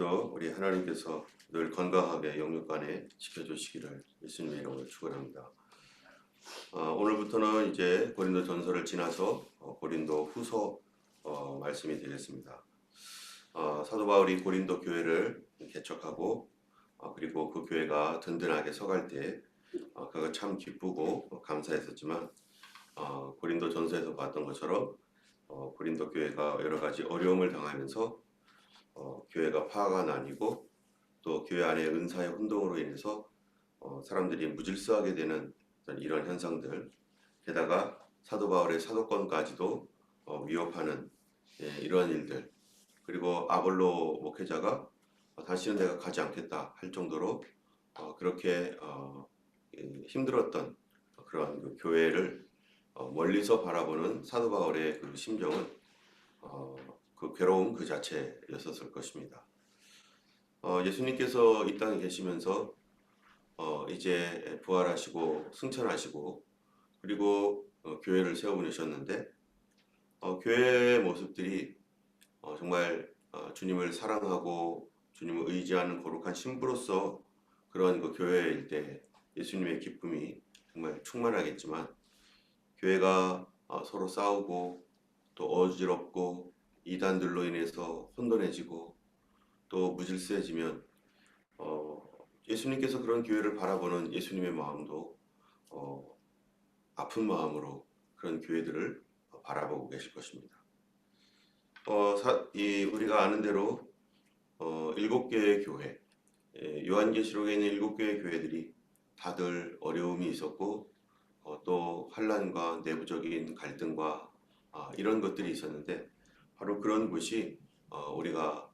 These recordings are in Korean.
오늘도 우리 하나님께서 늘 건강하게 영육간에 지켜주시기를 예수님의 이름으로 축원합니다. 오늘부터는 이제 고린도 전서를 지나서 고린도 후서 말씀이 되겠습니다. 사도 바울이 고린도 교회를 개척하고 그리고 그 교회가 든든하게 서갈 때 그가 참 기쁘고 감사했었지만 고린도 전서에서 봤던 것처럼 고린도 교회가 여러 가지 어려움을 당하면서 교회가 파가 나뉘고 또 교회 안에 은사의 혼동으로 인해서 사람들이 무질서하게 되는 이런 현상들, 게다가 사도 바울의 사도권까지도 위협하는 이러한 일들, 그리고 아볼로 목회자가 다시는 내가 가지 않겠다 할 정도로 그렇게 힘들었던 그런 그 교회를 멀리서 바라보는 사도 바울의 그 심정은 그 괴로움 그 자체였었을 것입니다. 예수님께서 이 땅에 계시면서 이제 부활하시고 승천하시고 그리고 교회를 세워보내셨는데 교회의 모습들이 정말 주님을 사랑하고 주님을 의지하는 거룩한 신부로서 그런 그 교회일 때 예수님의 기쁨이 정말 충만하겠지만 교회가 서로 싸우고 또 어지럽고 이단들로 인해서 혼돈해지고 또 무질서해지면 예수님께서 그런 교회를 바라보는 예수님의 마음도 아픈 마음으로 그런 교회들을 바라보고 계실 것입니다. 우리가 아는 대로 7개의 교회, 요한계시록에 있는 7개의 교회들이 다들 어려움이 있었고 또 환난과 내부적인 갈등과 이런 것들이 있었는데 바로 그런 것이 우리가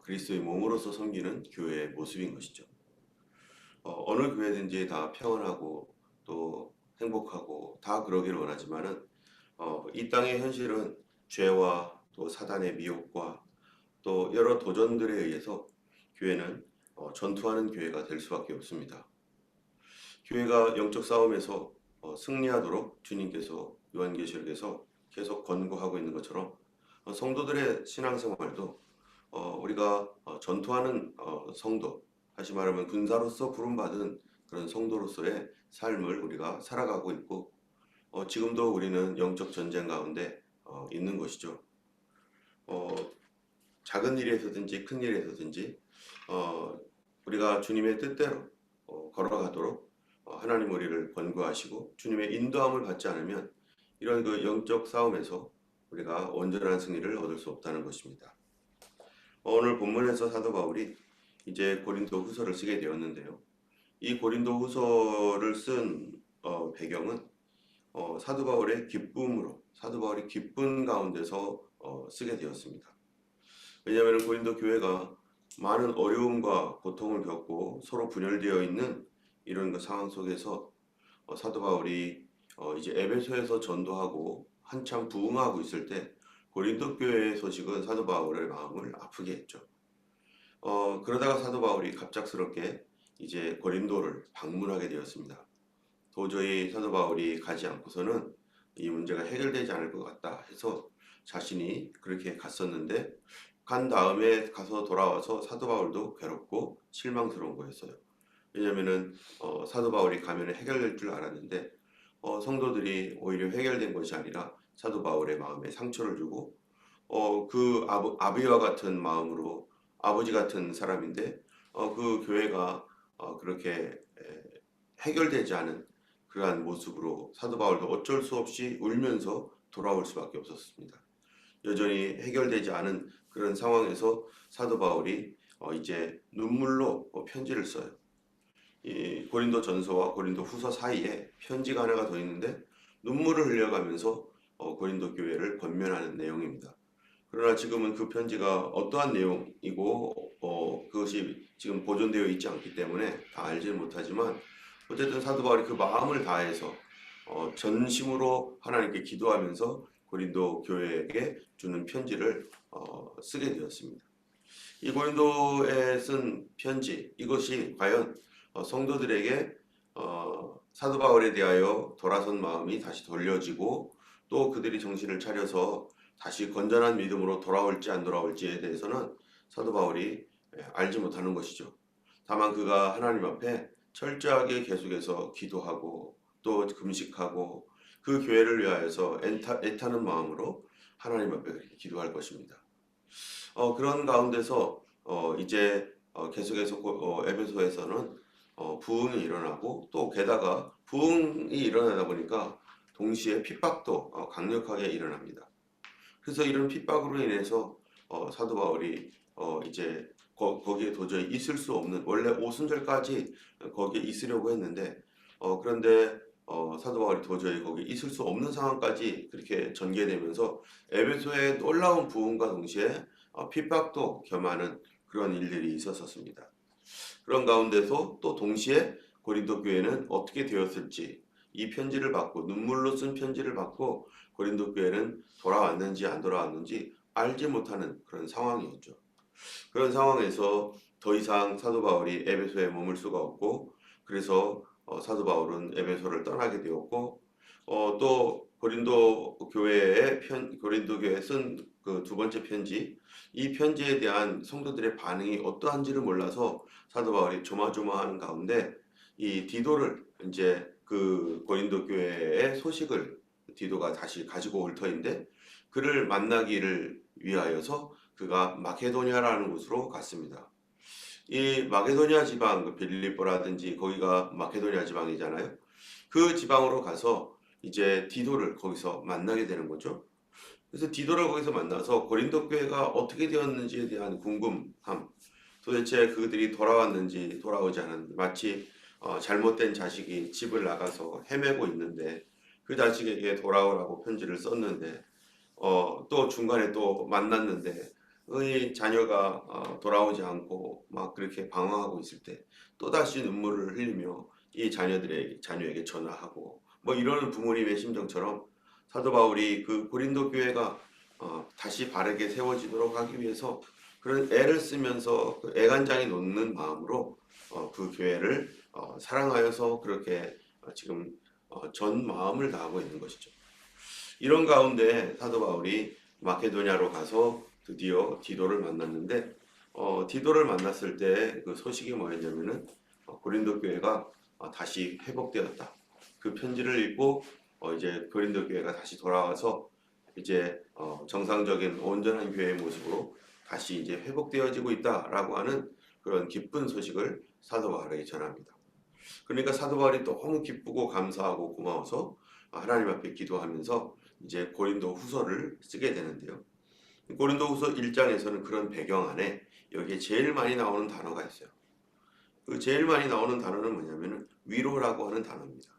그리스도의 몸으로서 섬기는 교회의 모습인 것이죠. 어느 교회든지 다 평안하고 또 행복하고 다 그러기를 원하지만은 이 땅의 현실은 죄와 또 사단의 미혹과 또 여러 도전들에 의해서 교회는 전투하는 교회가 될 수밖에 없습니다. 교회가 영적 싸움에서 승리하도록 주님께서 요한계시록에서 계속 권고하고 있는 것처럼 성도들의 신앙생활도 우리가 전투하는 성도, 다시 말하면 군사로서 부름받은 그런 성도로서의 삶을 우리가 살아가고 있고 지금도 우리는 영적 전쟁 가운데 있는 것이죠. 작은 일에서든지 큰 일에서든지 우리가 주님의 뜻대로 걸어가도록 하나님 우리를 권고하시고 주님의 인도함을 받지 않으면 이런 그 영적 싸움에서 우리가 온전한 승리를 얻을 수 없다는 것입니다. 오늘 본문에서 사도 바울이 이제 고린도 후서를 쓰게 되었는데요. 이 고린도 후서를 쓴 배경은 사도 바울의 기쁨으로 사도 바울이 기쁜 가운데서 쓰게 되었습니다. 왜냐하면 고린도 교회가 많은 어려움과 고통을 겪고 서로 분열되어 있는 이런 그 상황 속에서 사도 바울이 이제 에베소에서 전도하고 한참 부흥하고 있을 때 고린도 교회의 소식은 사도 바울의 마음을 아프게 했죠. 그러다가 사도 바울이 갑작스럽게 이제 고린도를 방문하게 되었습니다. 도저히 사도 바울이 가지 않고서는 이 문제가 해결되지 않을 것 같다 해서 자신이 그렇게 갔었는데 간 다음에 가서 돌아와서 사도 바울도 괴롭고 실망스러운 거였어요. 왜냐하면은 사도 바울이 가면 해결될 줄 알았는데 성도들이 오히려 해결된 것이 아니라 사도 바울의 마음에 상처를 주고 그 아비와 같은 마음으로 아버지 같은 사람인데 그 교회가 그렇게 해결되지 않은 그러한 모습으로 사도 바울도 어쩔 수 없이 울면서 돌아올 수밖에 없었습니다. 여전히 해결되지 않은 그런 상황에서 사도 바울이 이제 눈물로 편지를 써요. 이 고린도 전서와 고린도 후서 사이에 편지가 하나가 더 있는데 눈물을 흘려가면서 고린도 교회를 권면하는 내용입니다. 그러나 지금은 그 편지가 어떠한 내용이고 그것이 지금 보존되어 있지 않기 때문에 다 알지 못하지만 어쨌든 사도 바울이 그 마음을 다해서 전심으로 하나님께 기도하면서 고린도 교회에게 주는 편지를 쓰게 되었습니다. 이 고린도에 쓴 편지 이것이 과연 성도들에게 사도 바울에 대하여 돌아선 마음이 다시 돌려지고 또 그들이 정신을 차려서 다시 건전한 믿음으로 돌아올지 안 돌아올지에 대해서는 사도 바울이 알지 못하는 것이죠. 다만 그가 하나님 앞에 철저하게 계속해서 기도하고 또 금식하고 그 교회를 위하여서 애타는 마음으로 하나님 앞에 그렇게 기도할 것입니다. 그런 가운데서 이제 계속해서 에베소에서는 부흥이 일어나고 또 게다가 부흥이 일어나다 보니까 동시에 핍박도 강력하게 일어납니다. 그래서 이런 핍박으로 인해서 사도 바울이 이제 거기에 도저히 있을 수 없는, 원래 오순절까지 거기에 있으려고 했는데 그런데 사도 바울이 도저히 거기 있을 수 없는 상황까지 그렇게 전개되면서 에베소의 놀라운 부흥과 동시에 핍박도 겸하는 그런 일들이 있었습니다. 그런 가운데서 또 동시에 고린도 교회는 어떻게 되었을지, 이 편지를 받고 눈물로 쓴 편지를 받고 고린도 교회는 돌아왔는지 안 돌아왔는지 알지 못하는 그런 상황이었죠. 그런 상황에서 더 이상 사도 바울이 에베소에 머물 수가 없고, 그래서 사도 바울은 에베소를 떠나게 되었고, 또 고린도 교회에 쓴 그 두 번째 편지, 이 편지에 대한 성도들의 반응이 어떠한지를 몰라서 사도 바울이 조마조마하는 가운데 이 디도를, 이제 그 고린도 교회의 소식을 디도가 다시 가지고 올 터인데, 그를 만나기를 위하여서 그가 마케도니아라는 곳으로 갔습니다. 이 마케도니아 지방, 그 빌립보라든지 거기가 마케도니아 지방이잖아요. 그 지방으로 가서 이제 디도를 거기서 만나게 되는 거죠. 그래서 디도를 거기서 만나서 고린도 교회가 어떻게 되었는지에 대한 궁금함, 도대체 그들이 돌아왔는지 돌아오지 않았는지, 마치 잘못된 자식이 집을 나가서 헤매고 있는데 그 자식에게 돌아오라고 편지를 썼는데 또 중간에 또 만났는데 이 자녀가 돌아오지 않고 막 그렇게 방황하고 있을 때 또다시 눈물을 흘리며 이 자녀에게 전화하고 뭐 이러는 부모님의 심정처럼 사도 바울이 그 고린도 교회가 다시 바르게 세워지도록 하기 위해서 그런 애를 쓰면서 그 애간장이 놓는 마음으로 그 교회를 사랑하여서 그렇게 지금 전 마음을 다하고 있는 것이죠. 이런 가운데 사도 바울이 마케도니아로 가서 드디어 디도를 만났는데 디도를 만났을 때 그 소식이 뭐였냐면은 고린도 교회가 다시 회복되었다. 그 편지를 읽고 이제 고린도 교회가 다시 돌아와서 이제 정상적인 온전한 교회의 모습으로 다시 이제 회복되어지고 있다라고 하는 그런 기쁜 소식을 사도 바울에게 전합니다. 그러니까 사도 바울이 너무 기쁘고 감사하고 고마워서 하나님 앞에 기도하면서 이제 고린도 후서를 쓰게 되는데요. 고린도 후서 1장에서는 그런 배경 안에 여기에 제일 많이 나오는 단어가 있어요. 그 제일 많이 나오는 단어는 뭐냐면은 위로라고 하는 단어입니다.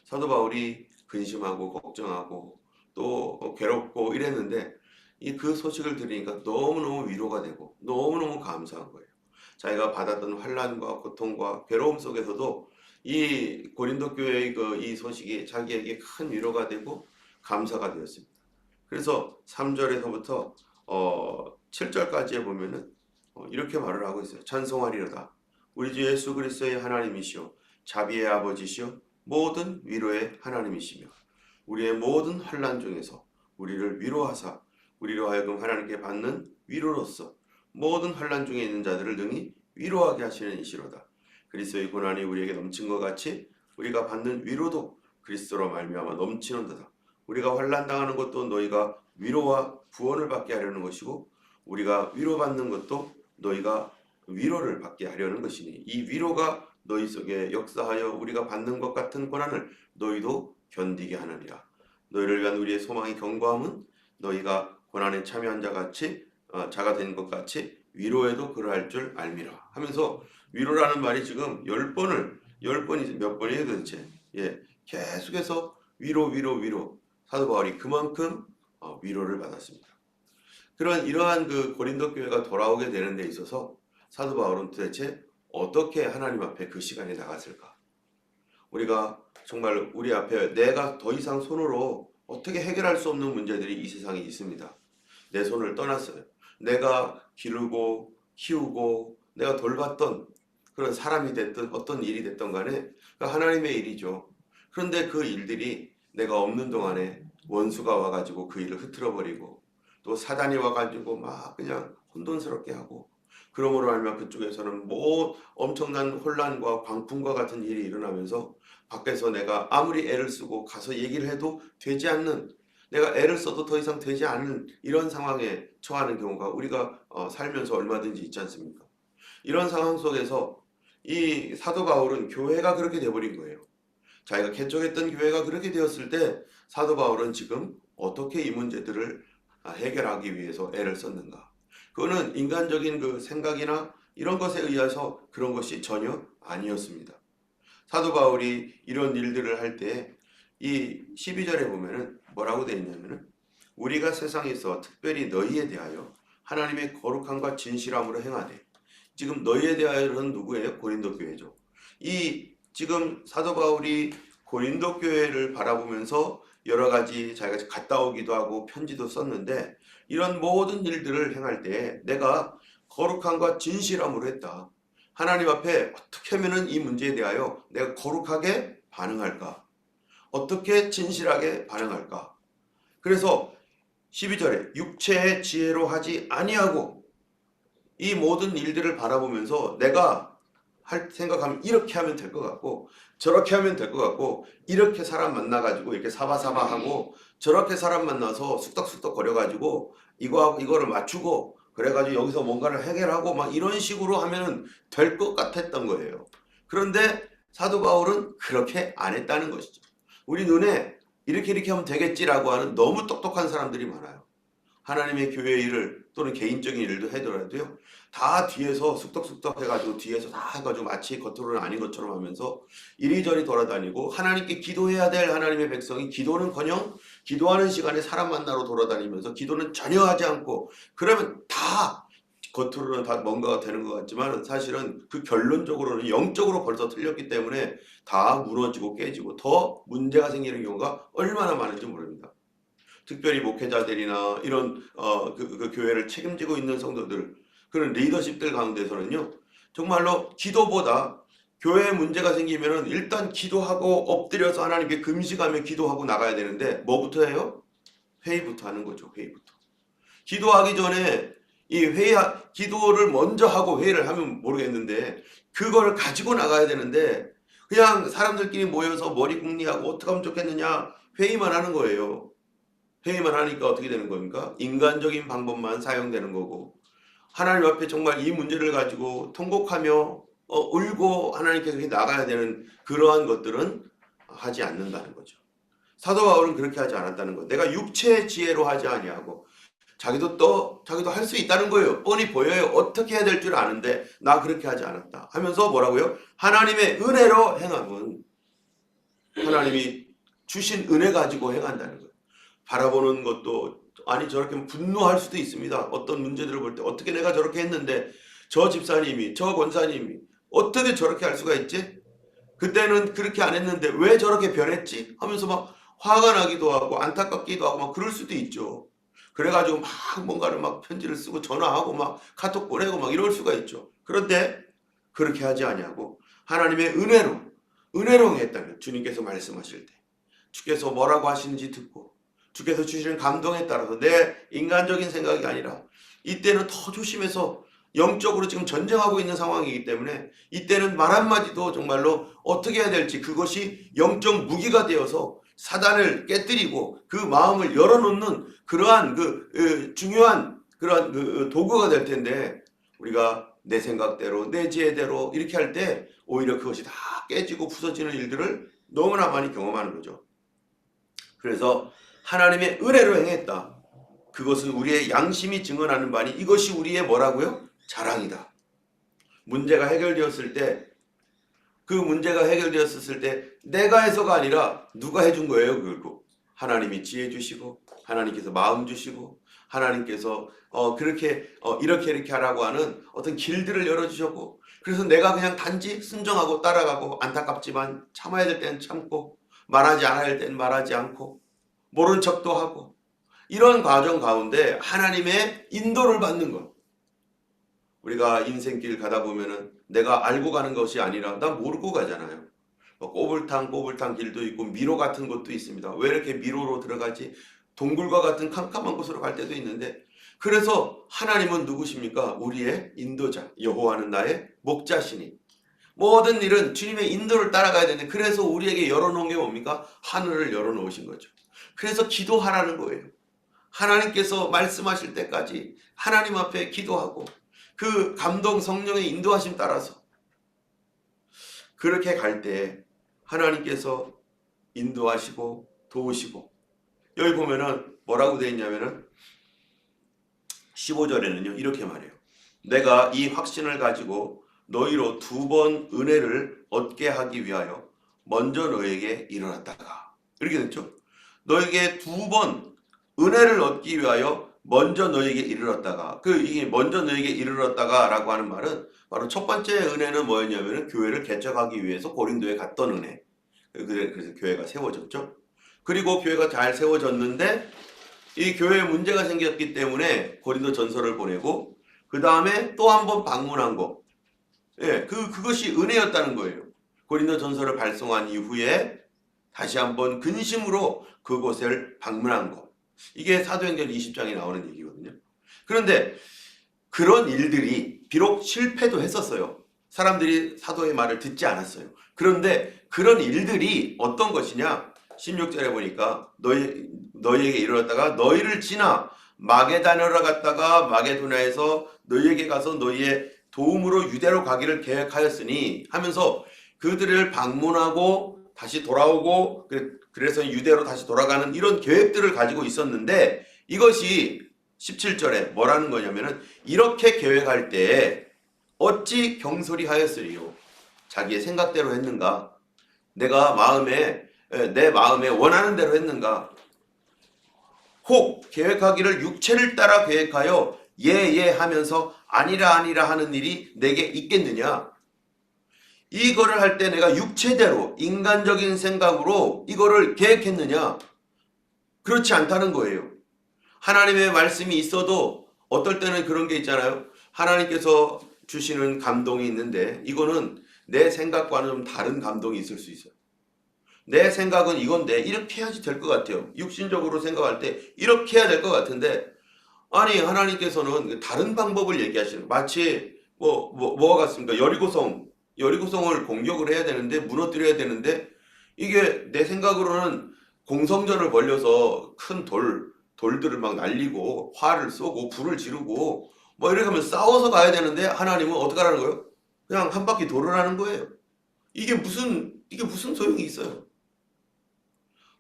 사도 바울이 근심하고 걱정하고 또 괴롭고 이랬는데 이 그 소식을 들으니까 너무너무 위로가 되고 너무너무 감사한 거예요. 자기가 받았던 환난과 고통과 괴로움 속에서도 이 고린도 교회의 이 소식이 자기에게 큰 위로가 되고 감사가 되었습니다. 그래서 3절에서부터 7절까지에 보면은 이렇게 말을 하고 있어요. 찬송하리로다. 우리 주 예수 그리스도의 하나님이시오 자비의 아버지시오 모든 위로의 하나님이시며 우리의 모든 환난 중에서 우리를 위로하사 우리로 하여금 하나님께 받는 위로로서 모든 환난 중에 있는 자들을 능히 위로하게 하시는 이시로다. 그리스도의 고난이 우리에게 넘친 것 같이 우리가 받는 위로도 그리스도로 말미암아 넘치는도다. 우리가 환난 당하는 것도 너희가 위로와 구원을 받게 하려는 것이고 우리가 위로받는 것도 너희가 위로를 받게 하려는 것이니 이 위로가 너희 속에 역사하여 우리가 받는 것 같은 고난을 너희도 견디게 하느니라. 너희를 위한 우리의 소망의 견고함은 너희가 고난에 참여한 자가 된 것 같이 위로에도 그러할 줄 알미라 하면서 위로라는 말이 지금 10번이 몇 번이에요 도대체. 계속해서 위로 사도 바울이 그만큼 위로를 받았습니다. 이러한 그 고린도 교회가 돌아오게 되는 데 있어서 사도 바울은 도대체 어떻게 하나님 앞에 그 시간에 나갔을까? 우리가 정말 우리 앞에 내가 더 이상 손으로 어떻게 해결할 수 없는 문제들이 이 세상에 있습니다. 내 손을 떠났어요. 내가 기르고 키우고 내가 돌봤던 그런 사람이 됐든 어떤 일이 됐든 간에 하나님의 일이죠. 그런데 그 일들이 내가 없는 동안에 원수가 와가지고 그 일을 흐트러버리고 또 사단이 와가지고 막 그냥 혼돈스럽게 하고 그러므로 말미암아 그쪽에서는 뭐 엄청난 혼란과 광풍과 같은 일이 일어나면서 밖에서 내가 아무리 애를 쓰고 가서 얘기를 해도 되지 않는, 내가 애를 써도 더 이상 되지 않는 이런 상황에 처하는 경우가 우리가 살면서 얼마든지 있지 않습니까? 이런 상황 속에서 이 사도 바울은 교회가 그렇게 돼버린 거예요. 자기가 개척했던 교회가 그렇게 되었을 때 사도 바울은 지금 어떻게 이 문제들을 해결하기 위해서 애를 썼는가? 그거는 인간적인 그 생각이나 이런 것에 의해서 그런 것이 전혀 아니었습니다. 사도 바울이 이런 일들을 할 때 이 12절에 보면은 뭐라고 되어 있냐면은 우리가 세상에서 특별히 너희에 대하여 하나님의 거룩함과 진실함으로 행하되, 지금 너희에 대하여는 누구예요? 고린도 교회죠. 이 지금 사도 바울이 고린도 교회를 바라보면서 여러 가지 자기가 갔다 오기도 하고 편지도 썼는데, 이런 모든 일들을 행할 때 내가 거룩함과 진실함으로 했다. 하나님 앞에 어떻게 하면 이 문제에 대하여 내가 거룩하게 반응할까? 어떻게 진실하게 반응할까? 그래서 12절에 육체의 지혜로 하지 아니하고, 이 모든 일들을 바라보면서 내가 생각하면 이렇게 하면 될 것 같고 저렇게 하면 될 것 같고, 이렇게 사람 만나가지고 이렇게 사바사바하고 저렇게 사람 만나서 쑥덕쑥덕 거려가지고 이거하고 이거를 맞추고 그래가지고 여기서 뭔가를 해결하고 막 이런 식으로 하면 될 것 같았던 거예요. 그런데 사도 바울은 그렇게 안 했다는 것이죠. 우리 눈에 이렇게 하면 되겠지라고 하는 너무 똑똑한 사람들이 많아요. 하나님의 교회 일을 또는 개인적인 일도 하더라도요, 다 뒤에서 쑥덕쑥덕 해가지고 뒤에서 다 해가지고 마치 겉으로는 아닌 것처럼 하면서 이리저리 돌아다니고, 하나님께 기도해야 될 하나님의 백성이 기도는커녕 기도하는 시간에 사람 만나러 돌아다니면서 기도는 전혀 하지 않고, 그러면 다 겉으로는 다 뭔가가 되는 것 같지만 사실은 그 결론적으로는 영적으로 벌써 틀렸기 때문에 다 무너지고 깨지고 더 문제가 생기는 경우가 얼마나 많은지 모릅니다. 특별히 목회자들이나 이런 그 교회를 책임지고 있는 성도들, 그런 리더십들 가운데서는요, 정말로 기도보다 교회에 문제가 생기면은 일단 기도하고 엎드려서 하나님께 금식하며 기도하고 나가야 되는데 뭐부터 해요? 회의부터 하는 거죠. 회의부터. 기도하기 전에 기도를 먼저 하고 회의를 하면 모르겠는데 그걸 가지고 나가야 되는데 그냥 사람들끼리 모여서 머리 궁리하고 어떻게 하면 좋겠느냐 회의만 하는 거예요. 회의만 하니까 어떻게 되는 겁니까? 인간적인 방법만 사용되는 거고, 하나님 앞에 정말 이 문제를 가지고 통곡하며 울고 하나님께 그렇게 나가야 되는 그러한 것들은 하지 않는다는 거죠. 사도 바울은 그렇게 하지 않았다는 거. 내가 육체의 지혜로 하지 아니하고 자기도 할 수 있다는 거예요. 뻔히 보여요. 어떻게 해야 될 줄 아는데 나 그렇게 하지 않았다 하면서 뭐라고요? 하나님의 은혜로 행함은 하나님이 주신 은혜 가지고 행한다는 거예요. 바라보는 것도 아니 저렇게 분노할 수도 있습니다. 어떤 문제들을 볼 때 어떻게 내가 저렇게 했는데 저 집사님이 저 권사님이 어떻게 저렇게 할 수가 있지? 그때는 그렇게 안 했는데 왜 저렇게 변했지? 하면서 막 화가 나기도 하고 안타깝기도 하고 막 그럴 수도 있죠. 그래가지고 막 뭔가를 막 편지를 쓰고 전화하고 막 카톡 보내고 막 이럴 수가 있죠. 그런데 그렇게 하지 아니하고 하나님의 은혜로 했다는 거예요. 주님께서 말씀하실 때 주께서 뭐라고 하시는지 듣고 주께서 주시는 감동에 따라서 내 인간적인 생각이 아니라 이때는 더 조심해서 영적으로 지금 전쟁하고 있는 상황이기 때문에 이때는 말 한마디도 정말로 어떻게 해야 될지 그것이 영적 무기가 되어서 사단을 깨뜨리고 그 마음을 열어놓는 그러한 중요한 그러한 도구가 될 텐데, 우리가 내 생각대로 내 지혜대로 이렇게 할 때 오히려 그것이 다 깨지고 부서지는 일들을 너무나 많이 경험하는 거죠. 그래서 하나님의 은혜로 행했다. 그것은 우리의 양심이 증언하는 바니 이것이 우리의 뭐라고요? 자랑이다. 문제가 해결되었을 때, 그 문제가 해결되었을 때 내가 해서가 아니라 누가 해준 거예요? 그리고 하나님이 지혜 주시고 하나님께서 마음 주시고 하나님께서 이렇게 하라고 하는 어떤 길들을 열어주셨고, 그래서 내가 그냥 단지 순종하고 따라가고 안타깝지만 참아야 될 때는 참고 말하지 않아야 될 때는 말하지 않고 모른 척도 하고, 이런 과정 가운데 하나님의 인도를 받는 것. 우리가 인생길 가다 보면은 내가 알고 가는 것이 아니라 나 모르고 가잖아요. 꼬불탕 길도 있고 미로 같은 곳도 있습니다. 왜 이렇게 미로로 들어가지? 동굴과 같은 캄캄한 곳으로 갈 때도 있는데 그래서 하나님은 누구십니까? 우리의 인도자. 여호와는 나의 목자시니. 모든 일은 주님의 인도를 따라가야 되는데, 그래서 우리에게 열어놓은 게 뭡니까? 하늘을 열어놓으신 거죠. 그래서 기도하라는 거예요. 하나님께서 말씀하실 때까지 하나님 앞에 기도하고 그 감동 성령의 인도하심 따라서 그렇게 갈 때 하나님께서 인도하시고 도우시고, 여기 보면은 뭐라고 되어 있냐면은 15절에는요 이렇게 말해요. 내가 이 확신을 가지고 너희로 2번 은혜를 얻게 하기 위하여 먼저 너에게 일어났다가, 이렇게 됐죠. 너에게 2번 은혜를 얻기 위하여 먼저 너에게 이르렀다가, 이게 먼저 너에게 이르렀다가 라고 하는 말은 바로 첫 번째 은혜는 뭐였냐면 교회를 개척하기 위해서 고린도에 갔던 은혜. 그래서 교회가 세워졌죠. 그리고 교회가 잘 세워졌는데 이 교회에 문제가 생겼기 때문에 고린도 전서를 보내고, 그 다음에 또 한 번 방문한 거. 예, 그것이 은혜였다는 거예요. 고린도 전서를 발송한 이후에 다시 한번 근심으로 그곳을 방문한 거. 이게 사도행전 20장에 나오는 얘기거든요. 그런데 그런 일들이 비록 실패도 했었어요. 사람들이 사도의 말을 듣지 않았어요. 그런데 그런 일들이 어떤 것이냐? 16절에 보니까 너희에게 이르렀다가 너희를 지나 마게다냐로 갔다가 마게도냐에서 너희에게 가서 너희의 도움으로 유대로 가기를 계획하였으니 하면서 그들을 방문하고 다시 돌아오고, 그래서 유대로 다시 돌아가는 이런 계획들을 가지고 있었는데, 이것이 17절에 뭐라는 거냐면은 이렇게 계획할 때 어찌 경솔히 하였으리요. 자기의 생각대로 했는가? 내 마음에 원하는 대로 했는가? 혹 계획하기를 육체를 따라 계획하여 예 하면서 아니라 하는 일이 내게 있겠느냐? 이거를 할 때 내가 육체대로 인간적인 생각으로 이거를 계획했느냐? 그렇지 않다는 거예요. 하나님의 말씀이 있어도 어떨 때는 그런 게 있잖아요. 하나님께서 주시는 감동이 있는데 이거는 내 생각과는 좀 다른 감동이 있을 수 있어요. 내 생각은 이건데 이렇게 해야지 될 것 같아요. 육신적으로 생각할 때 이렇게 해야 될 것 같은데, 아니 하나님께서는 다른 방법을 얘기하시는, 마치 뭐가 같습니까? 여리고성을 공격을 해야 되는데, 무너뜨려야 되는데, 이게 내 생각으로는 공성전을 벌려서 큰 돌들을 막 날리고 화를 쏘고 불을 지르고 뭐 이렇게 하면 싸워서 가야 되는데, 하나님은 어떻게 하라는 거예요? 그냥 한 바퀴 돌으라는 거예요. 이게 무슨 소용이 있어요?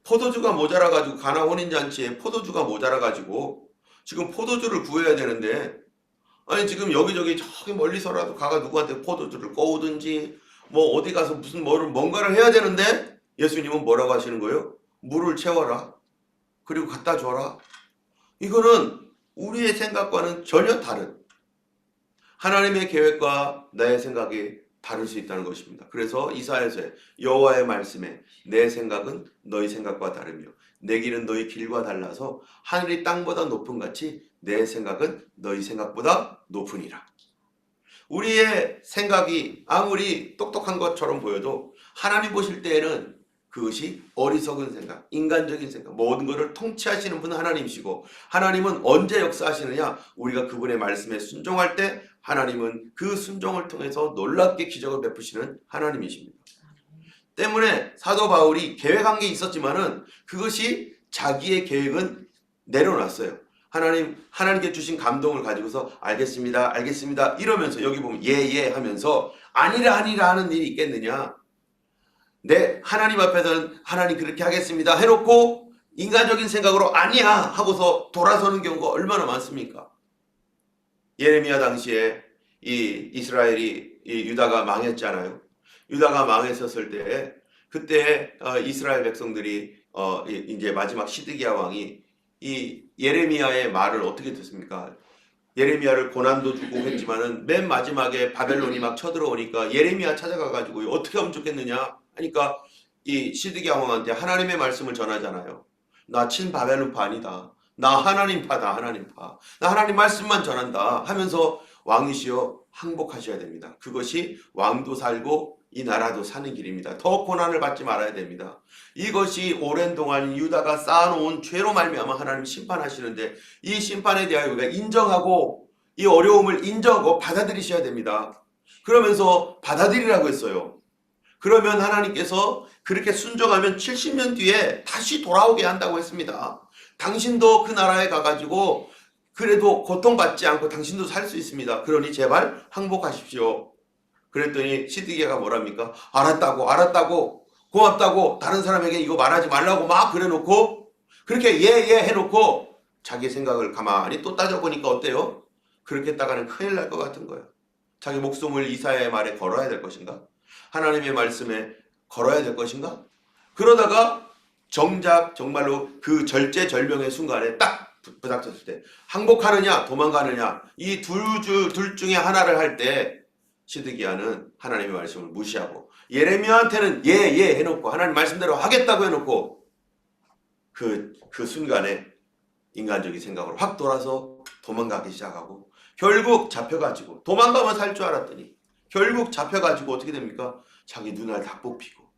포도주가 모자라가지고, 가나 혼인잔치에 포도주가 모자라가지고 지금 포도주를 구해야 되는데, 아니 지금 여기저기 저기 멀리서라도 가가 누구한테 포도주를 꺼오든지 뭐 어디 가서 뭔가를 해야 되는데, 예수님은 뭐라고 하시는 거예요? 물을 채워라, 그리고 갖다 줘라. 이거는 우리의 생각과는 전혀 다른, 하나님의 계획과 나의 생각이 다를 수 있다는 것입니다. 그래서 이사야서에 여호와의 말씀에 내 생각은 너희 생각과 다르며 내 길은 너희 길과 달라서 하늘이 땅보다 높은 같이 내 생각은 너희 생각보다 높으니라. 우리의 생각이 아무리 똑똑한 것처럼 보여도 하나님 보실 때에는 그것이 어리석은 생각, 인간적인 생각, 모든 것을 통치하시는 분은 하나님이시고, 하나님은 언제 역사하시느냐? 우리가 그분의 말씀에 순종할 때 하나님은 그 순종을 통해서 놀랍게 기적을 베푸시는 하나님이십니다. 때문에 사도 바울이 계획한 게 있었지만은 그것이 자기의 계획은 내려놨어요. 하나님께 주신 감동을 가지고서 알겠습니다 이러면서, 여기 보면 예 하면서 아니라 하는 일이 있겠느냐? 하나님 앞에서는 하나님 그렇게 하겠습니다 해놓고 인간적인 생각으로 아니야 하고서 돌아서는 경우가 얼마나 많습니까? 예레미야 당시에 이 이스라엘이, 유다가 망했잖아요. 유다가 망했었을 때, 그때 이스라엘 백성들이 이제 마지막 시드기야 왕이 이 예레미야의 말을 어떻게 듣습니까? 예레미야를 고난도 주고 했지만은 맨 마지막에 바벨론이 막 쳐들어오니까 예레미야 찾아가가지고 어떻게 하면 좋겠느냐 하니까 이 시드기야 왕한테 하나님의 말씀을 전하잖아요. 나 친바벨론파 아니다. 나 하나님파다, 하나님파. 나 하나님 말씀만 전한다 하면서 왕이시여 항복하셔야 됩니다. 그것이 왕도 살고 이 나라도 사는 길입니다. 더 고난을 받지 말아야 됩니다. 이것이 오랜 동안 유다가 쌓아놓은 죄로 말미암아 하나님 심판하시는데 이 심판에 대하여 우리가 인정하고 이 어려움을 인정하고 받아들이셔야 됩니다. 그러면서 받아들이라고 했어요. 그러면 하나님께서 그렇게 순종하면 70년 뒤에 다시 돌아오게 한다고 했습니다. 당신도 그 나라에 가가지고 그래도 고통받지 않고 당신도 살 수 있습니다. 그러니 제발 항복하십시오. 그랬더니 시드기야가 뭐랍니까? 알았다고 고맙다고 다른 사람에게 이거 말하지 말라고 막 그래놓고 그렇게 예 해놓고 자기 생각을 가만히 또 따져보니까 어때요? 그렇게 했다가는 큰일 날 것 같은 거예요. 자기 목숨을 이사야의 말에 걸어야 될 것인가? 하나님의 말씀에 걸어야 될 것인가? 그러다가 정작 정말로 그 절제절명의 순간에 딱 부닥쳤을 때 항복하느냐 도망가느냐 이 둘 중에 하나를 할 때 시드기야는 하나님의 말씀을 무시하고 예레미야한테는 예 해놓고 하나님 말씀대로 하겠다고 해놓고 그 순간에 인간적인 생각으로 확 돌아서 도망가기 시작하고 결국 잡혀가지고 도망가면 살 줄 알았더니 결국 잡혀가지고 어떻게 됩니까? 자기 눈알 다 뽑히고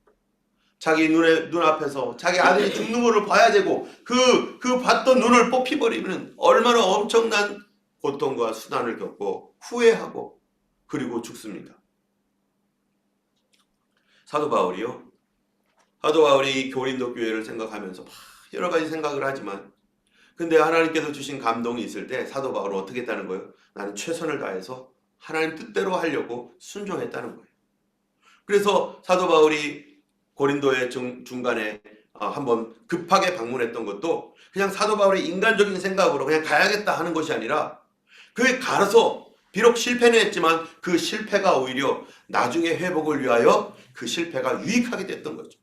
자기 눈앞에서 자기 아들이 죽는 것을 봐야 되고 그 봤던 눈을 뽑히버리면 얼마나 엄청난 고통과 수난을 겪고 후회하고 그리고 죽습니다. 사도 바울이 고린도 교회를 생각하면서 여러 가지 생각을 하지만 근데 하나님께서 주신 감동이 있을 때 사도 바울은 어떻게 했다는 거예요? 나는 최선을 다해서 하나님 뜻대로 하려고 순종했다는 거예요. 그래서 사도 바울이 고린도의 중간에 한번 급하게 방문했던 것도 그냥 사도 바울의 인간적인 생각으로 그냥 가야겠다 하는 것이 아니라 그에 가서 비록 실패는 했지만 그 실패가 오히려 나중에 회복을 위하여 그 실패가 유익하게 됐던 거죠.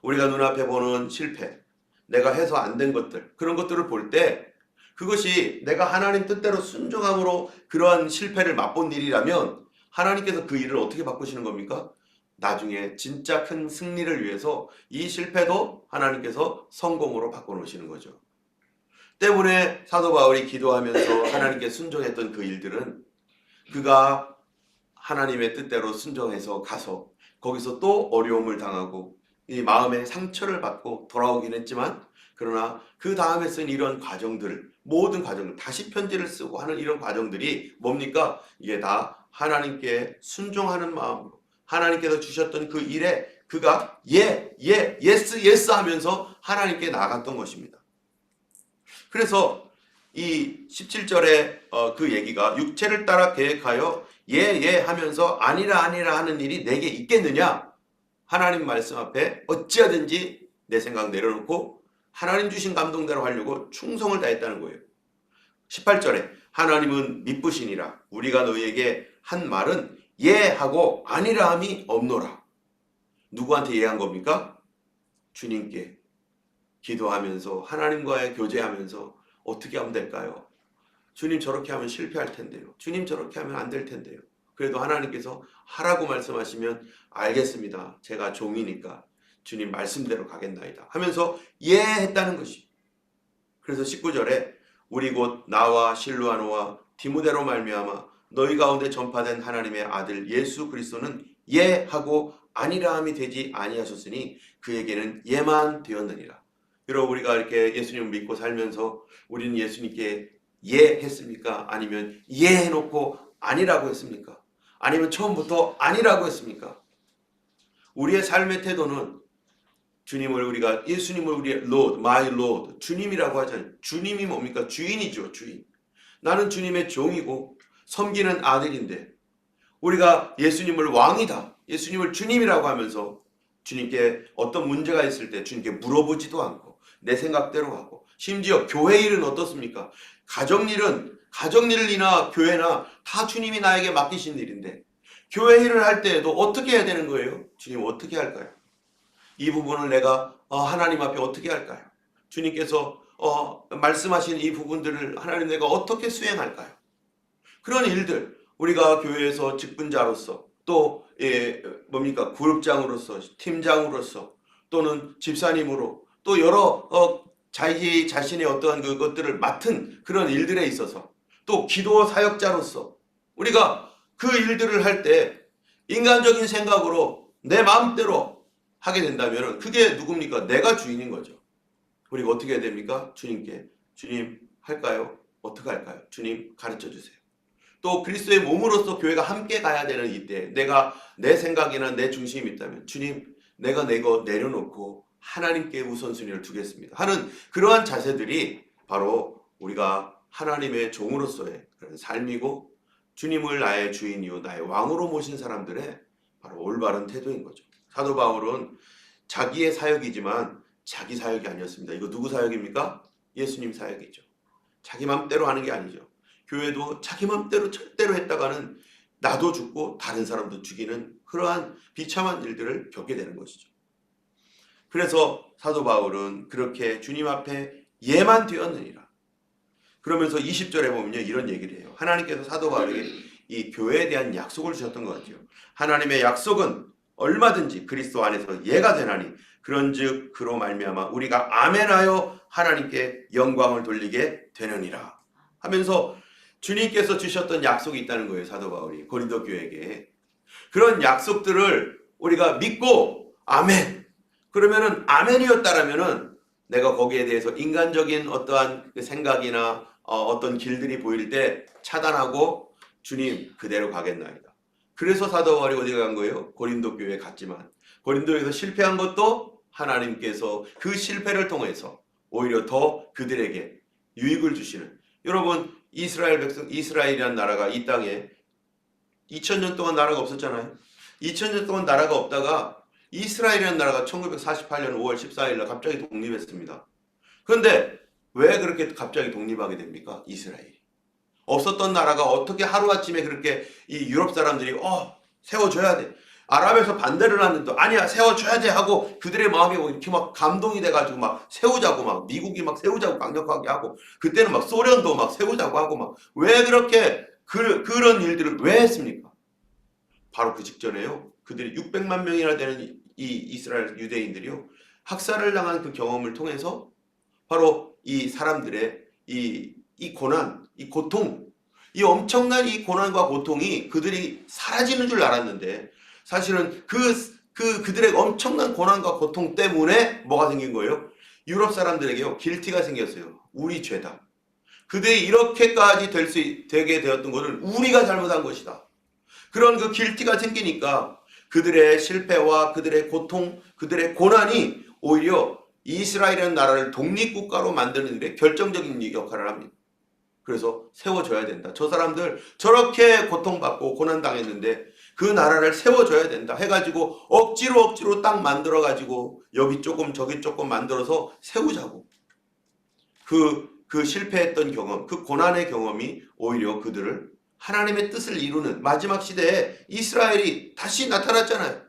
우리가 눈앞에 보는 실패, 내가 해서 안 된 것들, 그런 것들을 볼 때 그것이 내가 하나님 뜻대로 순종함으로 그러한 실패를 맛본 일이라면 하나님께서 그 일을 어떻게 바꾸시는 겁니까? 나중에 진짜 큰 승리를 위해서 이 실패도 하나님께서 성공으로 바꿔놓으시는 거죠. 때문에 사도 바울이 기도하면서 하나님께 순종했던 그 일들은 그가 하나님의 뜻대로 순종해서 가서 거기서 또 어려움을 당하고 이 마음에 상처를 받고 돌아오긴 했지만 그러나 그 다음에 쓴 이런 과정들 모든 과정들 다시 편지를 쓰고 하는 이런 과정들이 뭡니까? 이게 다 하나님께 순종하는 마음으로 하나님께서 주셨던 그 일에 그가 예스 하면서 하나님께 나아갔던 것입니다. 그래서 이 17절에 그 얘기가 육체를 따라 계획하여 예 하면서 아니라 하는 일이 내게 있겠느냐? 하나님 말씀 앞에 어찌하든지 내 생각 내려놓고 하나님 주신 감동대로 하려고 충성을 다했다는 거예요. 18절에 하나님은 미쁘시니라 우리가 너희에게 한 말은 예 하고 아니라 함이 없노라. 누구한테 예한 겁니까? 주님께 기도하면서 하나님과의 교제하면서 어떻게 하면 될까요? 주님 저렇게 하면 실패할 텐데요. 주님 저렇게 하면 안 될 텐데요. 그래도 하나님께서 하라고 말씀하시면 알겠습니다. 제가 종이니까 주님 말씀대로 가겠나이다 하면서 예 했다는 것이. 그래서 19절에 우리 곧 나와 실루아노와 디모데로 말미암아 너희 가운데 전파된 하나님의 아들 예수 그리스도는 예 하고 아니라 함이 되지 아니하셨으니 그에게는 예만 되었느니라. 여러분 우리가 이렇게 예수님을 믿고 살면서 우리는 예수님께 예 했습니까? 아니면 예 해놓고 아니라고 했습니까? 아니면 처음부터 아니라고 했습니까? 우리의 삶의 태도는 우리가 예수님을 우리의 Lord, my Lord, 주님이라고 하잖아요. 주님이 뭡니까? 주인이죠, 주인. 나는 주님의 종이고 섬기는 아들인데 우리가 예수님을 왕이다, 예수님을 주님이라고 하면서 주님께 어떤 문제가 있을 때 주님께 물어보지도 않고 내 생각대로 하고 심지어 교회 일은 어떻습니까? 가정일이나 교회나 다 주님이 나에게 맡기신 일인데 교회 일을 할 때에도 어떻게 해야 되는 거예요? 주님 어떻게 할까요? 이 부분을 내가 하나님 앞에 어떻게 할까요? 주님께서 말씀하신 이 부분들을 하나님 내가 어떻게 수행할까요? 그런 일들 우리가 교회에서 직분자로서 또 그룹장으로서 팀장으로서 또는 집사님으로 또 여러 자기 자신의 어떠한 그것들을 맡은 그런 일들에 있어서 또 기도 사역자로서 우리가 그 일들을 할 때 인간적인 생각으로 내 마음대로 하게 된다면 그게 누굽니까? 내가 주인인 거죠. 우리가 어떻게 해야 됩니까? 주님께 주님 할까요? 어떻게 할까요? 주님 가르쳐 주세요. 또 그리스도의 몸으로서 교회가 함께 가야 되는 이때 내가 내 생각이나 내 중심이 있다면 주님 내가 내 거 내려놓고 하나님께 우선순위를 두겠습니다 하는 그러한 자세들이 바로 우리가 하나님의 종으로서의 그런 삶이고 주님을 나의 주인이요 나의 왕으로 모신 사람들의 바로 올바른 태도인 거죠. 사도 바울은 자기의 사역이지만 자기 사역이 아니었습니다. 이거 누구 사역입니까? 예수님 사역이죠. 자기 맘대로 하는 게 아니죠. 교회도 자기 맘대로 절대로 했다가는 나도 죽고 다른 사람도 죽이는 그러한 비참한 일들을 겪게 되는 것이죠. 그래서 사도 바울은 그렇게 주님 앞에 예만 되었느니라. 그러면서 20절에 보면요 이런 얘기를 해요. 하나님께서 사도 바울에게 이 교회에 대한 약속을 주셨던 것 같아요. 하나님의 약속은 얼마든지 그리스도 안에서 예가 되나니 그런즉 그로 말미암아 우리가 아멘하여 하나님께 영광을 돌리게 되느니라 하면서 주님께서 주셨던 약속이 있다는 거예요. 사도 바울이 고린도 교회에게. 그런 약속들을 우리가 믿고 아멘 그러면은 아멘이었다라면은 내가 거기에 대해서 인간적인 어떠한 생각이나 어떤 길들이 보일 때 차단하고 주님 그대로 가겠나이다. 그래서 사도 바울이 어디 간 거예요? 고린도 교회에 갔지만 고린도에서 실패한 것도 하나님께서 그 실패를 통해서 오히려 더 그들에게 유익을 주시는 여러분 이스라엘 백성 이스라엘이라는 나라가 이 땅에 2000년 동안 나라가 없었잖아요. 2000년 동안 나라가 없다가 이스라엘이라는 나라가 1948년 5월 14일 날 갑자기 독립했습니다. 그런데 왜 그렇게 갑자기 독립하게 됩니까? 이스라엘이. 없었던 나라가 어떻게 하루아침에 그렇게 이 유럽 사람들이 세워줘야 돼. 아랍에서 반대를 하는데 아니야 세워줘야 돼 하고 그들의 마음이 이렇게 막 감동이 돼가지고 막 세우자고 막 미국이 막 세우자고 강력하게 하고 그때는 막 소련도 막 세우자고 하고 막 왜 그렇게 그런 일들을 왜 했습니까? 바로 그 직전에요. 그들이 600만 명이나 되는 이 이스라엘 유대인들이요. 학살을 당한 그 경험을 통해서 바로 이 사람들의 이 고난, 이 고통, 이 엄청난 이 고난과 고통이 그들이 사라지는 줄 알았는데 사실은 그들의 엄청난 고난과 고통 때문에 뭐가 생긴 거예요? 유럽 사람들에게요. 길티가 생겼어요. 우리 죄다. 그들이 이렇게까지 되게 되었던 것은 우리가 잘못한 것이다. 그런 그 길티가 생기니까 그들의 실패와 그들의 고통, 그들의 고난이 오히려 이스라엘이라는 나라를 독립국가로 만드는 데 결정적인 역할을 합니다. 그래서 세워줘야 된다. 저 사람들 저렇게 고통받고 고난당했는데 그 나라를 세워줘야 된다 해가지고 억지로 딱 만들어가지고 여기 조금 저기 조금 만들어서 세우자고. 그 실패했던 경험, 그 고난의 경험이 오히려 그들을 하나님의 뜻을 이루는 마지막 시대에 이스라엘이 다시 나타났잖아요.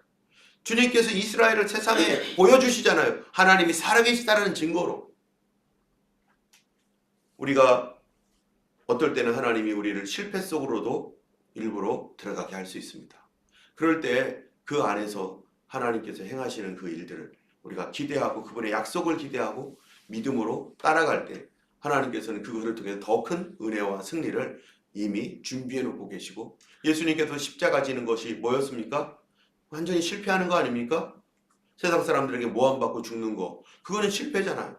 주님께서 이스라엘을 세상에 보여주시잖아요. 하나님이 살아계시다는 증거로. 우리가 어떨 때는 하나님이 우리를 실패 속으로도 일부러 들어가게 할 수 있습니다. 그럴 때 그 안에서 하나님께서 행하시는 그 일들을 우리가 기대하고 그분의 약속을 기대하고 믿음으로 따라갈 때 하나님께서는 그것을 통해 더 큰 은혜와 승리를 이미 준비해 놓고 계시고 예수님께서 십자가 지는 것이 뭐였습니까? 완전히 실패하는 거 아닙니까? 세상 사람들에게 모함받고 죽는 거 그거는 실패잖아요.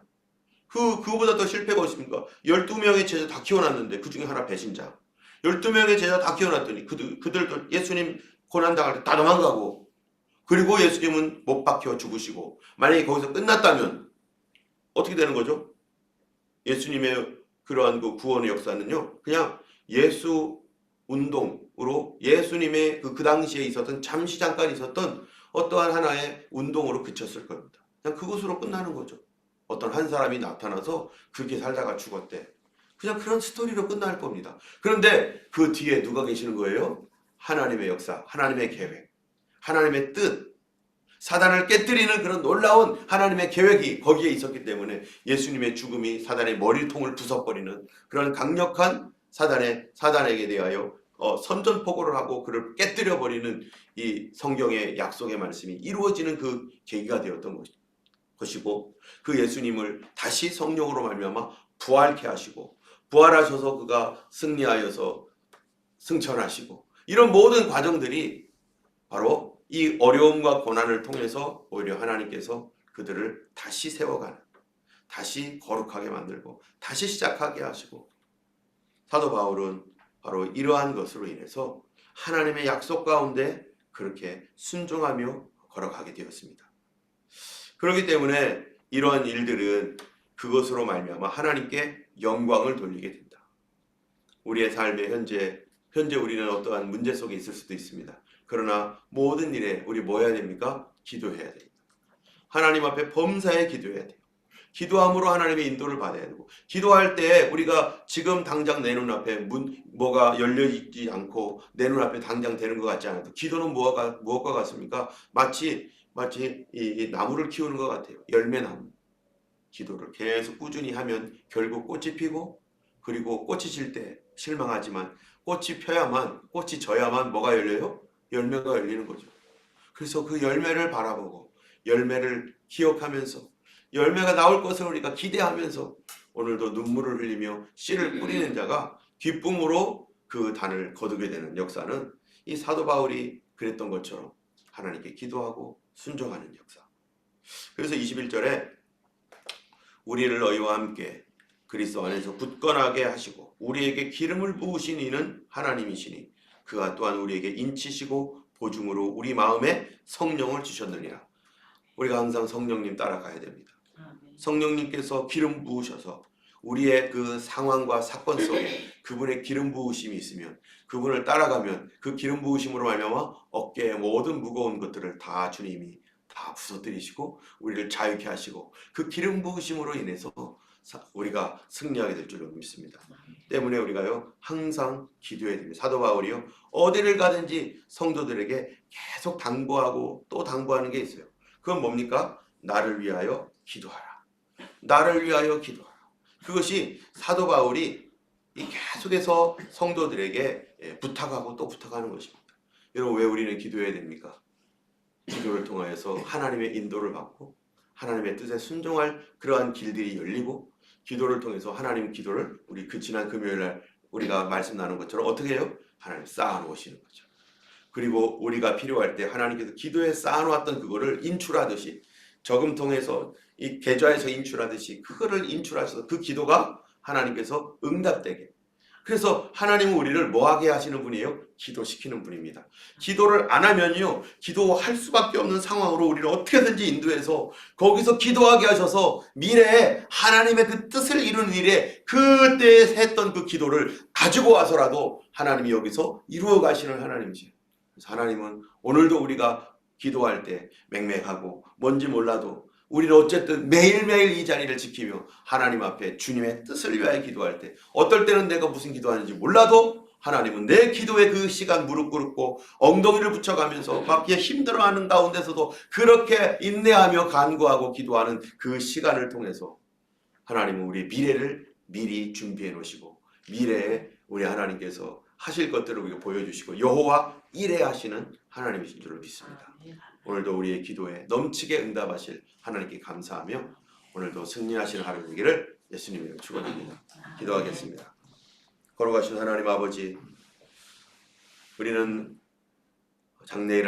그거보다 더 실패가 있습니까? 12명의 제자 다 키워놨는데 그 중에 하나 배신자 12명의 제자 다 키워놨더니 그들도 예수님 고난당할 때 다 도망가고 그리고 예수님은 못 박혀 죽으시고 만약에 거기서 끝났다면 어떻게 되는 거죠? 예수님의 그러한 그 구원의 역사는요 그냥 예수 운동으로 예수님의 그 당시에 있었던 잠시 잠깐 있었던 어떠한 하나의 운동으로 그쳤을 겁니다. 그냥 그것으로 끝나는 거죠. 어떤 한 사람이 나타나서 그렇게 살다가 죽었대. 그냥 그런 스토리로 끝날 겁니다. 그런데 그 뒤에 누가 계시는 거예요? 하나님의 역사, 하나님의 계획, 하나님의 뜻, 사단을 깨뜨리는 그런 놀라운 하나님의 계획이 거기에 있었기 때문에 예수님의 죽음이 사단의 머리통을 부숴버리는 그런 강력한 사단에게 대하여 선전포고를 하고 그를 깨뜨려버리는 이 성경의 약속의 말씀이 이루어지는 그 계기가 되었던 것이고 그 예수님을 다시 성령으로 말미암아 부활케 하시고 부활하셔서 그가 승리하여서 승천하시고 이런 모든 과정들이 바로 이 어려움과 고난을 통해서 오히려 하나님께서 그들을 다시 세워가는, 다시 거룩하게 만들고 다시 시작하게 하시고, 사도 바울은 바로 이러한 것으로 인해서 하나님의 약속 가운데 그렇게 순종하며 걸어가게 되었습니다. 그렇기 때문에 이러한 일들은 그것으로 말미암아 하나님께 영광을 돌리게 된다. 우리의 삶의 현재 우리는 어떠한 문제 속에 있을 수도 있습니다. 그러나 모든 일에 우리 뭐 해야 됩니까? 기도해야 됩니다. 하나님 앞에 범사에 기도해야 돼요. 기도함으로 하나님의 인도를 받아야 되고, 기도할 때 우리가 지금 당장 내 눈앞에 뭐가 열려 있지 않고 내 눈앞에 당장 되는 것 같지 않아도, 기도는 무엇과 같습니까? 마치 이 나무를 키우는 것 같아요. 열매나무. 기도를 계속 꾸준히 하면 결국 꽃이 피고, 그리고 꽃이 질 때 실망하지만 꽃이 져야만 뭐가 열려요? 열매가 열리는 거죠. 그래서 그 열매를 바라보고 열매를 기억하면서 열매가 나올 것을 우리가 기대하면서 오늘도 눈물을 흘리며 씨를 뿌리는 자가 기쁨으로 그 단을 거두게 되는 역사는 이 사도 바울이 그랬던 것처럼 하나님께 기도하고 순종하는 역사. 그래서 21절에 우리를 너희와 함께 그리스도 안에서 굳건하게 하시고 우리에게 기름을 부으신 이는 하나님이시니 그가 또한 우리에게 인치시고 보증으로 우리 마음에 성령을 주셨느니라. 우리가 항상 성령님 따라가야 됩니다. 성령님께서 기름 부으셔서 우리의 그 상황과 사건 속에 그분의 기름 부으심이 있으면, 그분을 따라가면 그 기름 부으심으로 말미암아 어깨에 모든 무거운 것들을 다 주님이 다 부서뜨리시고 우리를 자유케 하시고 그 기름 부으심으로 인해서 우리가 승리하게 될 줄로 믿습니다. 때문에 우리가요 항상 기도해야 됩니다. 사도 바울이요 어디를 가든지 성도들에게 계속 당부하고 또 당부하는 게 있어요. 그건 뭡니까? 나를 위하여 기도하라. 나를 위하여 기도하라. 그것이 사도 바울이 계속해서 성도들에게 부탁하고 또 부탁하는 것입니다. 여러분, 왜 우리는 기도해야 됩니까? 기도를 통하여서 하나님의 인도를 받고 하나님의 뜻에 순종할 그러한 길들이 열리고, 기도를 통해서 하나님 기도를 우리 지난 금요일날 우리가 말씀 나눈 것처럼 어떻게 해요? 하나님 쌓아놓으시는 거죠. 그리고 우리가 필요할 때 하나님께서 기도에 쌓아놓았던 그거를 인출하듯이, 저금통에서 이 계좌에서 인출하듯이 그거를 인출하셔서 그 기도가 하나님께서 응답되게. 그래서 하나님은 우리를 뭐하게 하시는 분이에요? 기도시키는 분입니다. 기도를 안 하면요 기도할 수밖에 없는 상황으로 우리를 어떻게든지 인도해서 거기서 기도하게 하셔서 미래에 하나님의 그 뜻을 이루는 일에 그때 했던 그 기도를 가지고 와서라도 하나님이 여기서 이루어 가시는 하나님이세요. 그래서 하나님은 오늘도 우리가 기도할 때 맹맹하고 뭔지 몰라도 우리는 어쨌든 매일매일 이 자리를 지키며 하나님 앞에 주님의 뜻을 위하여 기도할 때, 어떨 때는 내가 무슨 기도하는지 몰라도 하나님은 내 기도에 그 시간 무릎 꿇고 엉덩이를 붙여가면서 밖에 힘들어하는 가운데서도 그렇게 인내하며 간구하고 기도하는 그 시간을 통해서 하나님은 우리의 미래를 미리 준비해 놓으시고 미래에 우리 하나님께서 하실 것들을 우리가 보여주시고 여호와 이레하시는 하나님이신 줄을 믿습니다. 오늘도 우리의 기도에 넘치게 응답하실 하나님께 감사하며 오늘도 승리하시는 하루 되기를 예수님 이름으로 축원합니다. 기도하겠습니다. 걸어가신 하나님 아버지, 우리는 장래일